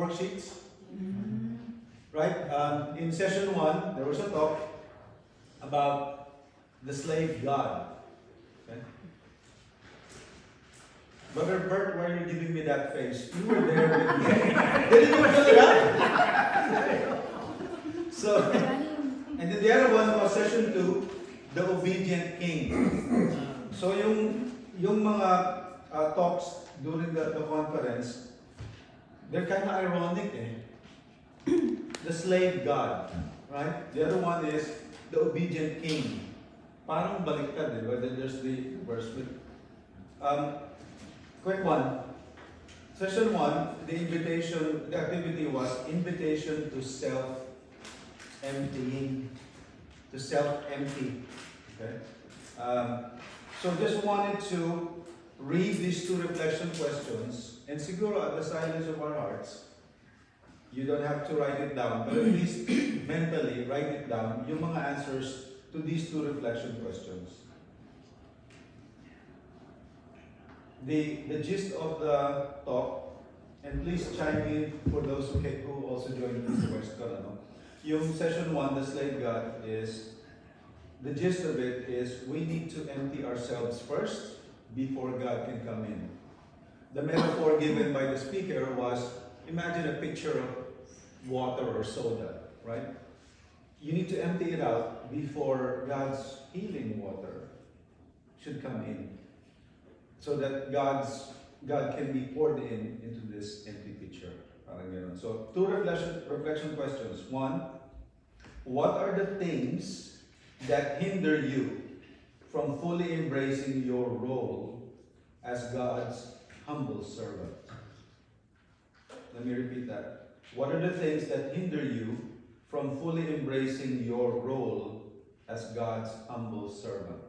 worksheets? Right? In session 1, there was a talk about the slave God. Okay? Brother Bert, why are you giving me that face? You were there with me. Didn't you fill it out? So, and then the other one was session 2, the obedient king. So yung mga talks during the conference, they're kind of ironic eh. The slave God, right? The other one is the obedient king. Parang baliktad eh, but then there's the verse with. Quick one. Session 1, the activity was invitation to self-emptying, to self-empty. Okay? So just wanted to read these 2 reflection questions, and siguro at the silence of our hearts, you don't have to write it down, but at least mentally write it down, yung mga answers to these 2 reflection questions. The gist of the talk, and please chime in for those who also joined this voice. Yung session 1, the slave God, is, the gist of it is we need to empty ourselves first before God can come in. The metaphor given by the speaker was, imagine a pitcher of water or soda, right? You need to empty it out before God's healing water should come in, so that God can be poured into this empty pitcher. So 2 reflection questions. 1, what are the things that hinder you from fully embracing your role as God's humble servant? Let me repeat that. What are the things that hinder you from fully embracing your role as God's humble servant?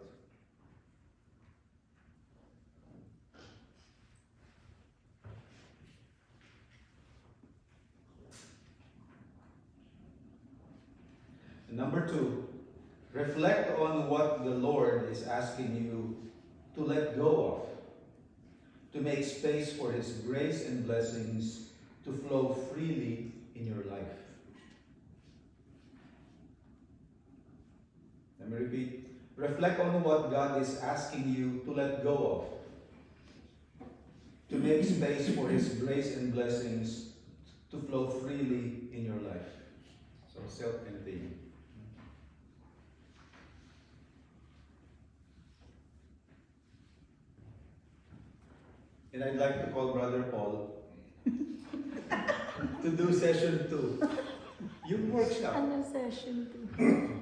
And number 2, reflect on what the Lord is asking you to let go of, to make space for His grace and blessings to flow freely in your life. Let me repeat. Reflect on what God is asking you to let go of, to make space for His grace and blessings to flow freely in your life. So self-emptying. And I'd like to call Brother Paul to do session 2. Yung workshop. Ano session 2?